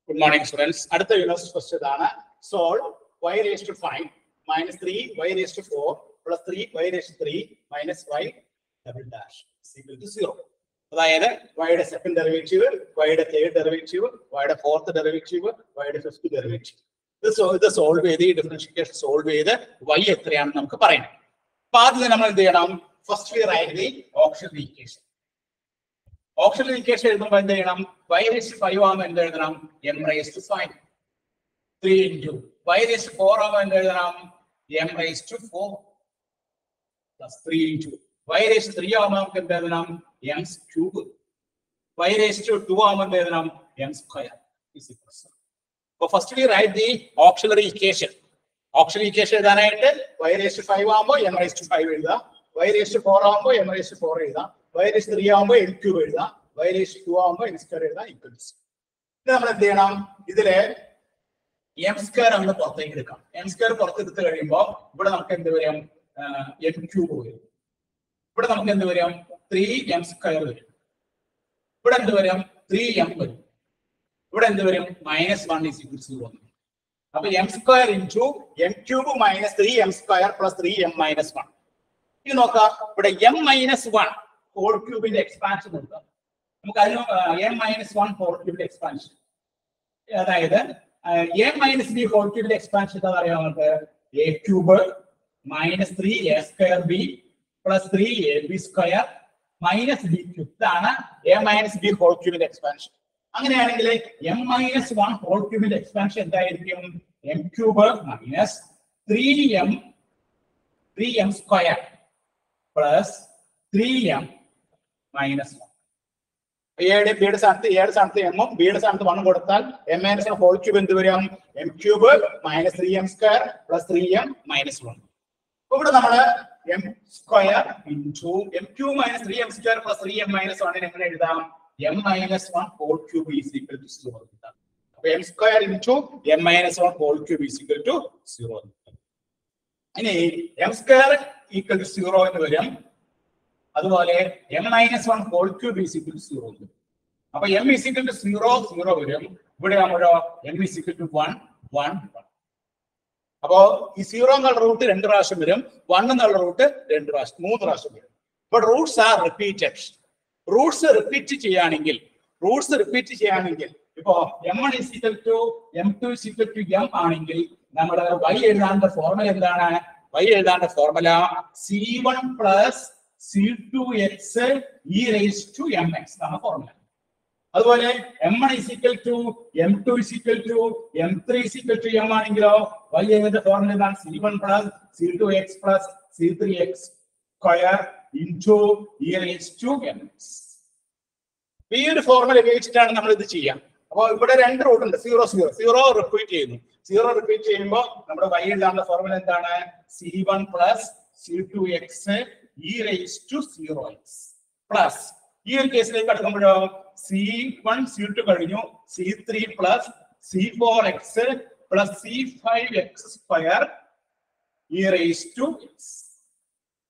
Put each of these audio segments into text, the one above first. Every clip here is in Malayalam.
Good morning, students. Adutha university first idana. Solve y raised to 5 minus 3 y raised to 4 plus 3 y raised to 3 minus y double dash is equal to 0. അതായത് y second derivative, y third derivative, y fourth derivative, y fifth derivative. ഇത് സോൾവ് ചെയ്ത് ഈ ഡിഫറൻഷിയേഷൻ സോൾവ് ചെയ്ത് y എത്രയാണെന്ന് നമുക്ക് പറയണം. അപ്പോൾ ആദ്യം നമ്മൾ എന്ത് ചെയ്യണം? First we write the auxiliary equation. Auxiliary equation എഴുതുമ്പോൾ എന്ത് ചെയ്യണം? y raised to 5 ആവുമ്പോൾ എന്ത് എഴുതണം? m raised to 5 3 into y raised to 4 ആവുമ്പോൾ എന്ത് എഴുതണം? m raised to 4 plus 3 into y raised to 3 ആവുമ്പോൾ നമുക്ക് എന്ത് എഴുതണം? m cube. y raised to 2 ആവുമ്പോൾ എന്ത് എഴുതണം? m square is equal to. അപ്പോൾ first we write the auxiliary equation. Auxiliary equation എഴുതാനായിട്ട് y raised to 5 ആവുമ്പോൾ m raised to 5 എഴുതാം, y raised to 4 ആവുമ്പോൾ m raised to 4 എഴുതാം, y raised to 3 ആവുമ്പോൾ m cube എഴുതാം, y raised to 2 ആവുമ്പോൾ m square എഴുതാം equal to. ഇത് നമ്മൾ എന്ത് ചെയ്യണം? ഇതിലെ m square നമ്മൾ പുറത്തേക്ക് എടുക്കാം. m square പുറത്തെടുത്ത് കഴിയുമ്പോൾ ഇവിടെ നമുക്ക് എന്ത് വരും? m cube വരും. ഇവിടെ നമുക്ക് എന്ത് വരും? 3m square വരും. ഇവിടെ എന്ത് വരും? 3m വരും. ഇവിടെ എന്ത് വരും? -1 is equal to 0. അപ്പൊ m square into m cube minus 3m square plus 3m minus 1. ഇത് നോക്കാം. ഇവിടെ m minus 1 whole cube expansion നോക്കാം. നമുക്ക് അതിന് m minus 1 whole cube expansion, അതായത് a minus b whole cube expansion എന്താ അറിയാം നമുക്ക്? a cube minus 3a square b plus 3ab square minus b cube. ഇതാണ് a minus b whole cube expansion. അങ്ങനെയാണെങ്കിൽ m minus 1 whole cube expansion എന്തായിരിക്കും? m cube minus 3m square plus 3m minus 1. എയുടെ ബിയുടെ സ്ഥാനത്ത് എമ്മും ബിയുടെ സ്ഥാനത്ത് 1 കൊടുത്താൽ m minus 1 whole cube എന്ത് വരും? m cube minus 3m square plus 3m minus 1. ഇവിടെ നമ്മള് m square into m cube minus 3m square plus 3m minus 1 എങ്ങനെ എഴുതാം? m minus 1 whole cube is equal to 0. അപ്പൊ m square into m minus 1 whole cube is equal to 0. ഇനി m square equal to 0 എന്ന് വരും. അതുപോലെ m minus 1 whole cube is equal to 0. അപ്പൊ m is equal to 0 0 വരും. ഇവിടെ ആകുമ്പോഴോ m is equal to 1 1 1. അപ്പോ ഈ 0 എന്നുള്ള റൂട്ട് 2 പ്രാവശ്യം വരും, 1 എന്നുള്ള റൂട്ട് 3 പ്രാവശ്യം വരും. But roots are repeated. Roots repeat ചെയ്യുകയാണെങ്കിൽ ഇപ്പോ m1 is equal to m2 is equal to m ആണെങ്കിൽ നമ്മുടെ y എഴുതാനുള്ള ഫോർമുല എന്താണ്? y എഴുതാനുള്ള formula c1 plus c2x e raised to mx ആണ് ഫോർമുല. അതുപോലെ m1 is equal to m2 is equal to m3 is equal to m ആണെങ്കിലോ y എഴുതുന്ന ഫോർമുല എന്താണ്? c1 plus c2x plus c3x square into e raised to mx. ഈ ഒരു ഫോർമുല ഉപയോഗിച്ചിട്ടാണ് നമ്മൾ ഇത് ചെയ്യാം. അപ്പോൾ ഇവിടെ 2 റൂട്ട് ഉണ്ട്. 0 റിപ്പീറ്റ് ചെയ്യുന്നു. 0 റിപ്പീറ്റ് ചെയ്യുമ്പോൾ നമ്മുടെ y എഴുതാനുള്ള ഫോർമുല എന്താണ്? c1 plus c2x e raised to 0x plus ഈ ഒരു കേസിലേക്ക് കടക്കുമ്പോഴോ c1 c2 കഴിഞ്ഞു, c3 plus c4x plus c5x square e raised to x.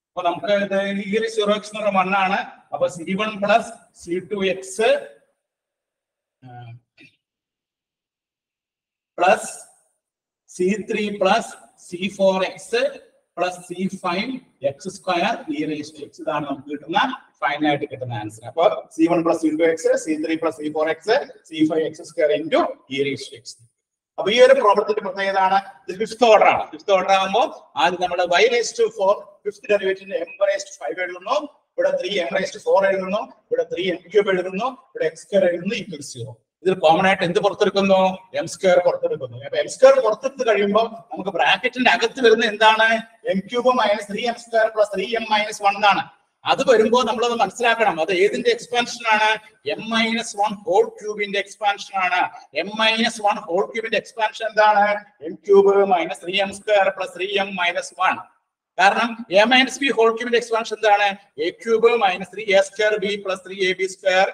അപ്പൊ നമുക്ക് ഈ 0x എന്ന് പറഞ്ഞ 1 ആണ്. അപ്പൊ c1 plus c2x plus c3 plus c4x plus c5x square e raised to x. ഇതാണ് നമുക്ക് കിട്ടുന്ന ഫൈനലായിട്ട് കിട്ടുന്ന ആൻസർ. അപ്പൊ c1 plus c2x, c3 plus c4x, c5x square into e raised to x. അപ്പൊ ഈ ഒരു പ്രോബ്ലത്തിന്റെ പ്രത്യേകതയാണ് ഇത് ഫിഫ്ത് ഓർഡർ ആണ്. ഫിഫ്ത് ഓർഡർ ആകുമ്പോൾ ആദ്യം നമ്മൾ y raised to 4 ഫിഫ്ത് ഡെറിവേറ്റീവിന്റെ m raised to 5 എഴുതുന്നു, ഇവിടെ 3m raised to 4 എഴുതുന്നു, ഇവിടെ 3m cube എഴുതുന്നു, ഇവിടെ x square എഴുതുന്നു equal to 0. ഇതിൽ കോമൺ ആയിട്ട് എന്ത് പുറത്തെടുക്കുന്നു? m square പുറത്തെടുക്കുന്നു. അപ്പൊ m square പുറത്തെടുത്ത് കഴിയുമ്പോൾ നമുക്ക് ബ്രാക്കറ്റിന്റെ അകത്ത് വരുന്ന എന്താണ്? m cube minus 3m square plus 3m minus 1 എന്നാണ്. അത് വരുമ്പോൾ നമ്മളത് മനസ്സിലാക്കണം. അത് ഏതിന്റെ എക്സ്പാൻഷൻ ആണ്? m minus 1 whole cube expansion ആണ്. m minus 1 whole cube expansion എന്താണ്? m cube minus 3m square plus 3m minus 1. കാരണം a minus b whole cube expansion എന്താണ്? a cube minus 3a square b plus 3ab square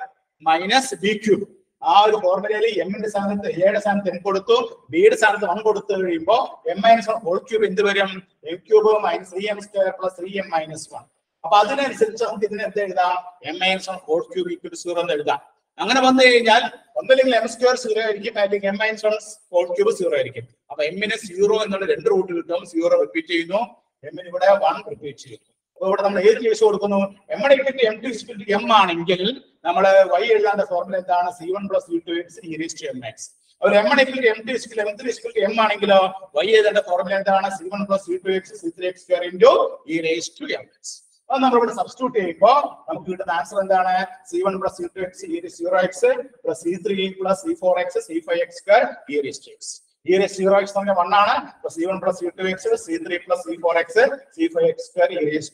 minus b cube. ആ ഒരു ഫോർമുലയിൽ എമ്മിന്റെ സ്ഥാനത്ത് എയുടെ സ്ഥാനത്ത് m കൊടുത്തു, ബിയുടെ സ്ഥാനത്ത് 1 കൊടുത്തു കഴിയുമ്പോൾ m minus 1 whole cube എന്ത് വരും? m cube minus 3m square plus 3m minus 1. അപ്പൊ അതിനനുസരിച്ച് നമുക്ക് ഇതിനെ എന്ത് എഴുതാം? m minus 1 whole cube equal to 0 എന്ന് എഴുതാം. അങ്ങനെ വന്നു കഴിഞ്ഞാൽ ഒന്നല്ലെങ്കിൽ എം സ്ക്വയർ 0 ആയിരിക്കും, അല്ലെങ്കിൽ എം മൈനസ് 1 ഹോൾ ക്യൂബ് 0 ആയിരിക്കും. അപ്പൊ എമ്മിന് 0 എന്നുള്ള 2 റൂട്ട് കിട്ടും. 0 റിപ്പീറ്റ് ചെയ്യുന്നു, എമ്മിന് ഇവിടെ 1 റിപ്പീറ്റ് ചെയ്യുന്നു. അപ്പൊ ഇവിടെ നമ്മൾ ഏത് കേസ് കൊടുക്കുന്നു? എം എം ആണെങ്കിൽ നമ്മൾ y എഴുതാണ്ട ഫോർമുല എന്താണ്? C1 + C2 x e m x. ഒരു m m ആണെങ്കിലോ y എഴുതേണ്ട ഫോർമുല എന്താണ്? C1 + C2 x C3x square into e m x. അത് നമ്മൾ ഇവിടെ സബ്സ്റ്റിറ്റ്യൂട്ട് ചെയ്യുമ്പോൾ നമുക്ക് കിട്ടുന്ന ആൻസർ എന്താണ്? C1 + C2 x e0x + C3 + C4x C5x square e(x). e(0x) 1 ആണ്. C1 + C2 x C3 + C4x C5x square e(x).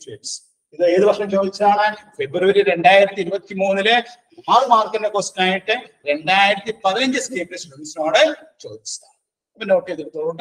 ഇത് ഏത് വർഷം ചോദിച്ചാണ്? ഫെബ്രുവരി 2023 6 മാർക്കിന്റെ ക്വസ്റ്റ്യൻ ആയിട്ട് 2015 സ്റ്റുഡൻസിനോട് ചോദിച്ചതാണ്. നോട്ട് ചെയ്തെടുത്തോളൂ.